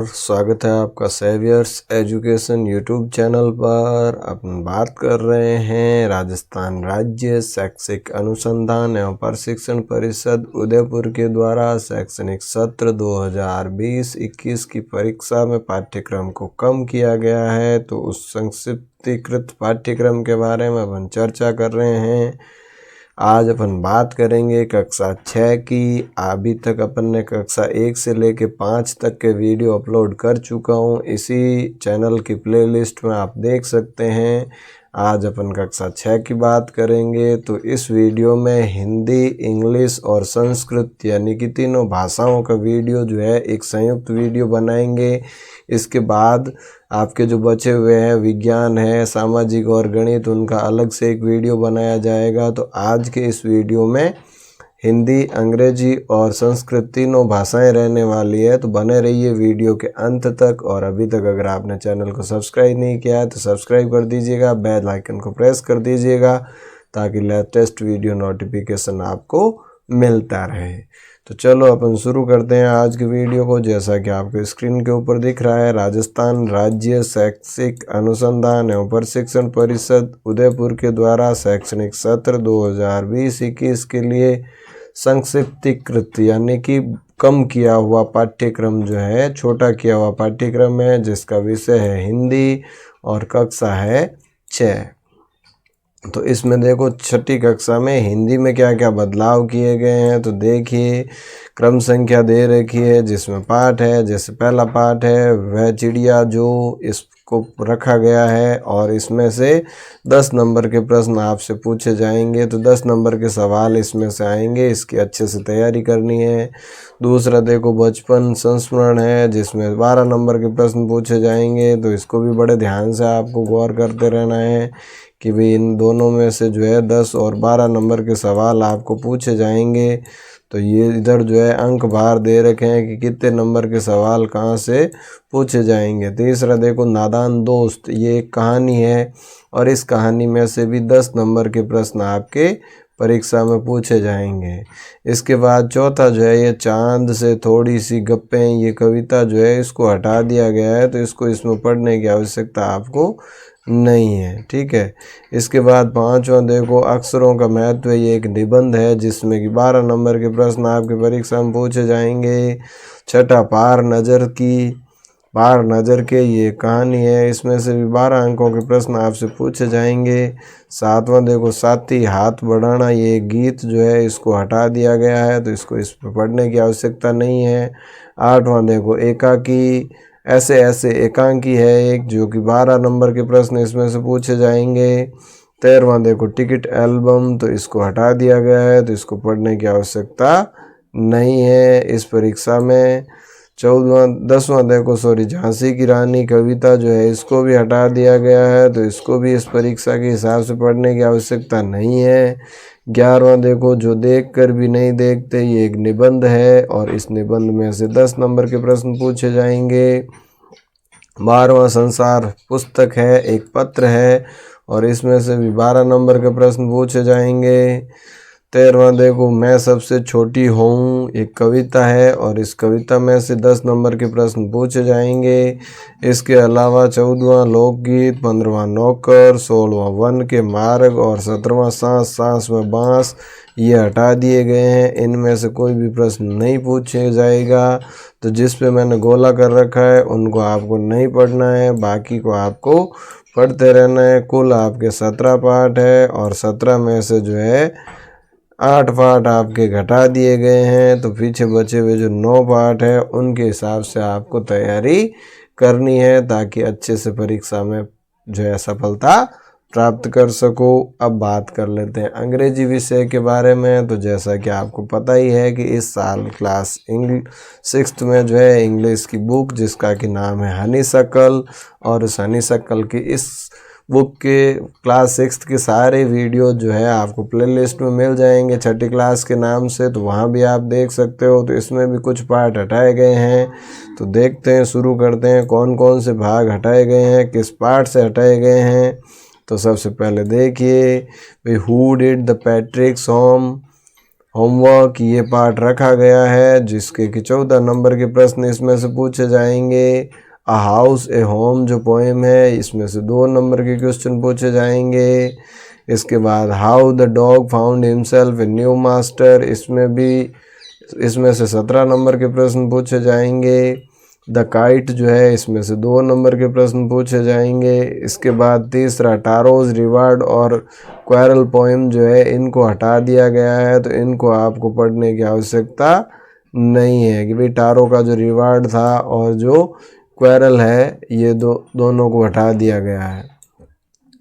स्वागत है आपका सेवियर्स एजुकेशन यूट्यूब चैनल पर। अपन बात कर रहे हैं राजस्थान राज्य शैक्षिक अनुसंधान एवं प्रशिक्षण परिषद उदयपुर के द्वारा शैक्षणिक सत्र 2020-21 की परीक्षा में पाठ्यक्रम को कम किया गया है। तो उस संक्षिप्तीकृत पाठ्यक्रम के बारे में अपन चर्चा कर रहे हैं। आज अपन बात करेंगे कक्षा 6 की। अभी तक अपन ने कक्षा 1 से लेके 5 तक के वीडियो अपलोड कर चुका हूँ, इसी चैनल की प्लेलिस्ट में आप देख सकते हैं। आज अपन कक्षा 6 की बात करेंगे। तो इस वीडियो में हिंदी, इंग्लिश और संस्कृत यानी कि तीनों भाषाओं का वीडियो जो है एक संयुक्त वीडियो बनाएंगे। इसके बाद आपके जो बचे हुए हैं विज्ञान है, सामाजिक और गणित, उनका अलग से एक वीडियो बनाया जाएगा। तो आज के इस वीडियो में हिंदी, अंग्रेजी और संस्कृत तीनों भाषाएं रहने वाली है। तो बने रहिए वीडियो के अंत तक। और अभी तक अगर आपने चैनल को सब्सक्राइब नहीं किया है तो सब्सक्राइब कर दीजिएगा, बेल आइकन को प्रेस कर दीजिएगा ताकि लेटेस्ट वीडियो नोटिफिकेशन आपको मिलता रहे। तो चलो अपन शुरू करते हैं आज की वीडियो को। जैसा कि आपको स्क्रीन के ऊपर दिख रहा है, राजस्थान राज्य शैक्षिक अनुसंधान एवं प्रशिक्षण परिषद उदयपुर के द्वारा शैक्षणिक सत्र 2020-21 के लिए संक्षिप्तीकृत यानी कि कम किया हुआ पाठ्यक्रम जो है, छोटा किया हुआ पाठ्यक्रम है, जिसका विषय है हिंदी और कक्षा है 6। तो इसमें देखो छठी कक्षा में हिंदी में क्या क्या बदलाव किए गए हैं। तो देखिए क्रम संख्या दे रखी है जिसमें पाठ है। जैसे पहला पाठ है वह चिड़िया जो, इसको रखा गया है और इसमें से 10 नंबर के प्रश्न आपसे पूछे जाएंगे। तो 10 नंबर के सवाल इसमें से आएंगे, इसकी अच्छे से तैयारी करनी है। दूसरा देखो बचपन संस्मरण है जिसमें 12 नंबर के प्रश्न पूछे जाएंगे। तो इसको भी बड़े ध्यान से आपको गौर करते रहना है कि भाई इन दोनों में से जो है 10 और 12 नंबर के सवाल आपको पूछे जाएंगे। तो ये इधर जो है अंक बाहर दे रखे हैं कि कितने नंबर के सवाल कहाँ से पूछे जाएंगे। तीसरा देखो नादान दोस्त, ये एक कहानी है और इस कहानी में से भी 10 नंबर के प्रश्न आपके परीक्षा में पूछे जाएंगे। इसके बाद चौथा जो है ये चांद से थोड़ी सी गप्पें, ये कविता जो है इसको हटा दिया गया है। तो इसको इसमें पढ़ने की आवश्यकता आपको नहीं है, ठीक है। इसके बाद पांचवा देखो अक्षरों का महत्व, ये एक निबंध है जिसमें कि 12 नंबर के प्रश्न आपके परीक्षा में पूछे जाएंगे। छठा पार नज़र के, ये कहानी है, इसमें से भी 12 अंकों के प्रश्न आपसे पूछे जाएंगे। सातवां देखो साथी हाथ बढ़ाना, ये गीत जो है इसको हटा दिया गया है, तो इसको इस पर पढ़ने की आवश्यकता नहीं है। आठवां देखो एकाकी, ऐसे ऐसे एकांकी है एक, जो कि 12 नंबर के प्रश्न इसमें से पूछे जाएंगे। 13वां देखो टिकट एल्बम, तो इसको हटा दिया गया है, तो इसको पढ़ने की आवश्यकता नहीं है इस परीक्षा में। 10वां देखो झांसी की रानी कविता जो है इसको भी हटा दिया गया है, तो इसको भी इस परीक्षा के हिसाब से पढ़ने की आवश्यकता नहीं है। 11वां देखो जो देख कर भी नहीं देखते, ये एक निबंध है और इस निबंध में से 10 नंबर के प्रश्न पूछे जाएंगे। 12वां संसार पुस्तक है, एक पत्र है और इसमें से भी 12 नंबर के प्रश्न पूछे जाएंगे। 13वां देखो मैं सबसे छोटी हूँ, एक कविता है और इस कविता में से 10 नंबर के प्रश्न पूछे जाएंगे। इसके अलावा 14वां लोकगीत, 15वां नौकर, 16वां वन के मार्ग और 17वां सांस सांस में बांस, ये हटा दिए गए हैं। इनमें से कोई भी प्रश्न नहीं पूछे जाएगा। तो जिस पे मैंने गोला कर रखा है उनको आपको नहीं पढ़ना है, बाकी को आपको पढ़ते रहना है। कुल आपके 17 पाठ है और 17 में से जो है 8 पाठ आपके घटा दिए गए हैं। तो पीछे बचे हुए जो 9 पाठ है उनके हिसाब से आपको तैयारी करनी है ताकि अच्छे से परीक्षा में जो है सफलता प्राप्त कर सको। अब बात कर लेते हैं अंग्रेजी विषय के बारे में। तो जैसा कि आपको पता ही है कि इस साल क्लास 6th में जो है इंग्लिश की बुक जिसका कि नाम है हनीशक्ल, और उस हनीशक्ल की इस बुक के क्लास 6th के सारे वीडियो जो है आपको प्लेलिस्ट में मिल जाएंगे छठी क्लास के नाम से, तो वहाँ भी आप देख सकते हो। तो इसमें भी कुछ पार्ट हटाए गए हैं, तो देखते हैं, शुरू करते हैं कौन कौन से भाग हटाए गए हैं, किस पार्ट से हटाए गए हैं। तो सबसे पहले देखिए भाई who did the पैट्रिक्स home, homework ये पार्ट रखा गया है, जिसके कि 14 नंबर के प्रश्न इसमें से पूछे जाएंगे। अ हाउस ए होम जो पोएम है, इसमें से 2 नंबर के क्वेश्चन पूछे जाएंगे। इसके बाद how the dog found himself a new master, इसमें से 17 नंबर के प्रश्न पूछे जाएंगे। द काइट जो है, इसमें से 2 नंबर के प्रश्न पूछे जाएंगे। इसके बाद तीसरा टारोज रिवार्ड और क्वेरल पोएम जो है, इनको हटा दिया गया है, तो इनको आपको पढ़ने की आवश्यकता नहीं है कि भाई टारो का जो रिवार्ड था और जो क्वेरल है ये दोनों को हटा दिया गया है।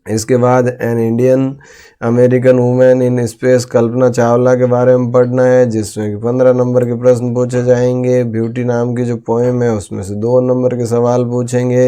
इसके बाद an Indian American women in space Kalpana Chawla के बारे में पढ़ना है, जिसमें कि 15 नंबर के प्रश्न पूछे जाएंगे। ब्यूटी नाम की जो पोएम है उसमें से 2 नंबर के सवाल पूछेंगे।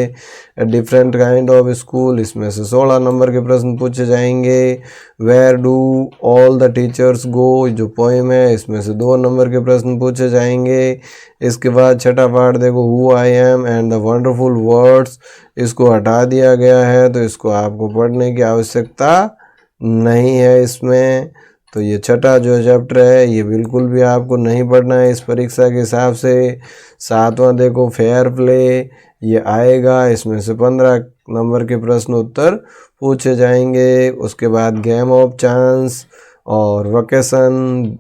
A different kind of school, इसमें से 16 नंबर के प्रश्न पूछे जाएंगे। Where do all the teachers go जो पोएम है, इसमें से 2 नंबर के प्रश्न पूछे जाएंगे। इसके बाद छठा पार्ट देखो who I am and the wonderful words, इसको हटा दिया गया है, तो इसको आपको पढ़ने की आवश्यकता नहीं है इसमें। तो ये छठा जो चैप्टर है ये बिल्कुल भी आपको नहीं पढ़ना है इस परीक्षा के हिसाब से। 7वां देखो फेयर प्ले, ये आएगा, इसमें से 15 नंबर के प्रश्न उत्तर पूछे जाएंगे। उसके बाद गेम ऑफ चांस और वेकेशन,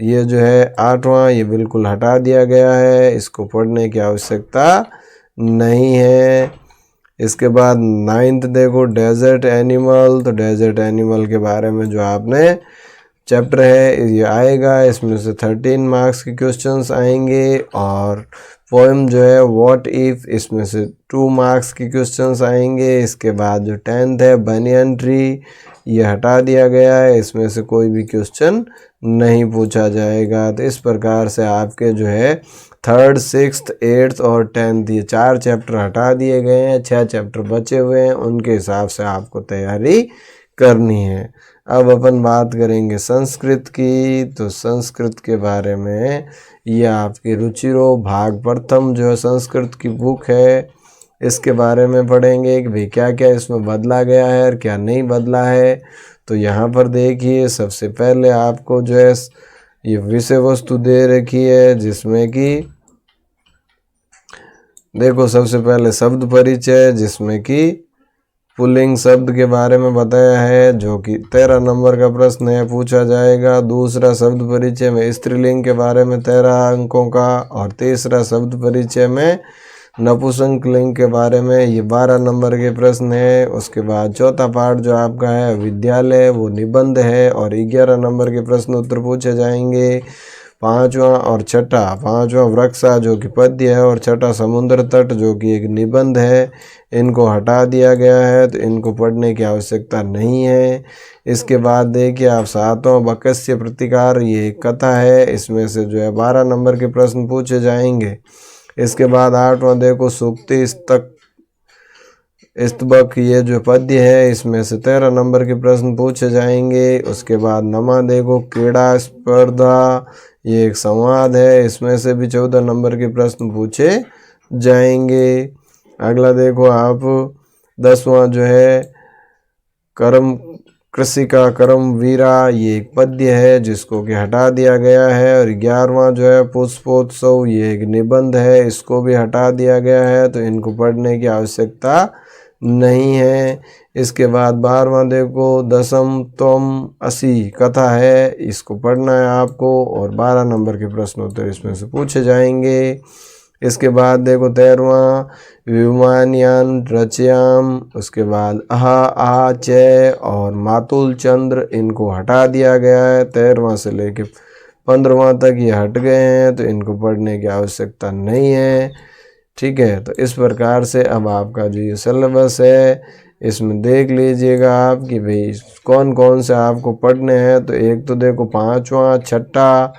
ये जो है 8वां, ये बिल्कुल हटा दिया गया है, इसको पढ़ने की आवश्यकता नहीं है। इसके बाद 9th देखो डेजर्ट एनिमल, तो डेजर्ट एनिमल के बारे में जो आपने चैप्टर है ये आएगा, इसमें से 13 मार्क्स के क्वेश्चंस आएंगे। और पोएम जो है व्हाट इफ, इसमें से 2 मार्क्स के क्वेश्चंस आएंगे। इसके बाद जो 10th है बनियन ट्री, ये हटा दिया गया है, इसमें से कोई भी क्वेश्चन नहीं पूछा जाएगा। तो इस प्रकार से आपके जो है 3rd, 6th, 8th और 10th ये 4 चैप्टर हटा दिए गए हैं, 6 चैप्टर बचे हुए हैं, उनके हिसाब से आपको तैयारी करनी है। अब अपन बात करेंगे संस्कृत की। तो संस्कृत के बारे में ये आपकी रुचिरो भाग प्रथम जो है संस्कृत की बुक है, इसके बारे में पढ़ेंगे कि भाई क्या क्या इसमें बदला गया है और क्या नहीं बदला है। तो यहाँ पर देखिए सबसे पहले आपको जो है ये विषय वस्तु दे रखी है, जिसमें कि देखो सबसे पहले शब्द परिचय, जिसमें कि पुल्लिंग शब्द के बारे में बताया है, जो कि 13 नंबर का प्रश्न है, पूछा जाएगा। दूसरा शब्द परिचय में स्त्रीलिंग के बारे में 13 अंकों का, और तीसरा शब्द परिचय में नपुंसकलिंग के बारे में ये 12 नंबर के प्रश्न है। उसके बाद चौथा पार्ट जो आपका है विद्यालय, वो निबंध है और 11 नंबर के प्रश्न उत्तर पूछे जाएंगे। पांचवा वृक्षा जो कि पद्य है, और छठा समुद्र तट जो कि एक निबंध है, इनको हटा दिया गया है, तो इनको पढ़ने की आवश्यकता नहीं है। इसके बाद देखिए आप 7वां बकस्य प्रतिकार, ये एक कथा है, इसमें से जो है 12 नंबर के प्रश्न पूछे जाएंगे। इसके बाद 8वां देखो सूक्ति स्तबक, ये जो पद्य है, इसमें से 13 नंबर के प्रश्न पूछे जाएंगे। उसके बाद नमा देखो क्रीड़ा स्पर्धा, ये एक संवाद है, इसमें से भी 14 नंबर के प्रश्न पूछे जाएंगे। अगला देखो आप 10वां जो है कर्म कृषि का कर्म वीरा, ये एक पद्य है जिसको कि हटा दिया गया है। और 11वां जो है पुष्पोत्सव, ये एक निबंध है, इसको भी हटा दिया गया है, तो इनको पढ़ने की आवश्यकता नहीं है। इसके बाद 12वां देखो दशम तम असी कथा है, इसको पढ़ना है आपको, और 12 नंबर के प्रश्न उत्तर इसमें से पूछे जाएंगे। इसके बाद देखो 13वां विमानयान रचयाम, उसके बाद अहा आ चे और मातुल चंद्र, इनको हटा दिया गया है। 13वां से लेके 15वां तक ये हट गए हैं, तो इनको पढ़ने की आवश्यकता नहीं है। ठीक है, तो इस प्रकार से अब आपका जो ये सिलेबस है इसमें देख लीजिएगा आप कि भाई कौन कौन से आपको पढ़ने हैं। तो एक तो देखो 5वां, 6ठा,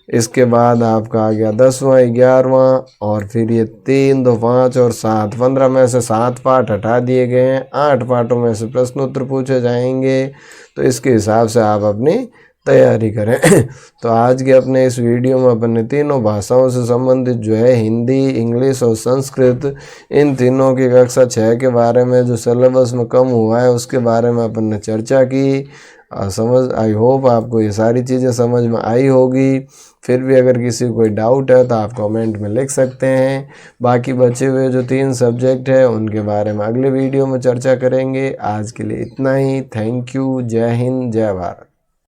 इसके बाद आपका आ गया 10वां, 11वां, और फिर ये 3, 2, 5 और 7, 15 में से 7 पार्ट हटा दिए गए हैं। 8 पार्टों में से प्रश्न उत्तर पूछे जाएंगे, तो इसके हिसाब से आप अपनी तैयारी करें। तो आज के अपने इस वीडियो में अपन ने तीनों भाषाओं से संबंधित जो है हिंदी, इंग्लिश और संस्कृत, इन तीनों की कक्षा 6 के बारे में जो सिलेबस में कम हुआ है उसके बारे में अपन ने चर्चा की। समझ आई होप आपको ये सारी चीज़ें समझ में आई होगी। फिर भी अगर किसी को कोई डाउट है तो आप कमेंट में लिख सकते हैं। बाकी बचे हुए जो 3 सब्जेक्ट है उनके बारे में अगले वीडियो में चर्चा करेंगे। आज के लिए इतना ही। Thank you. जय हिंद, जय भारत।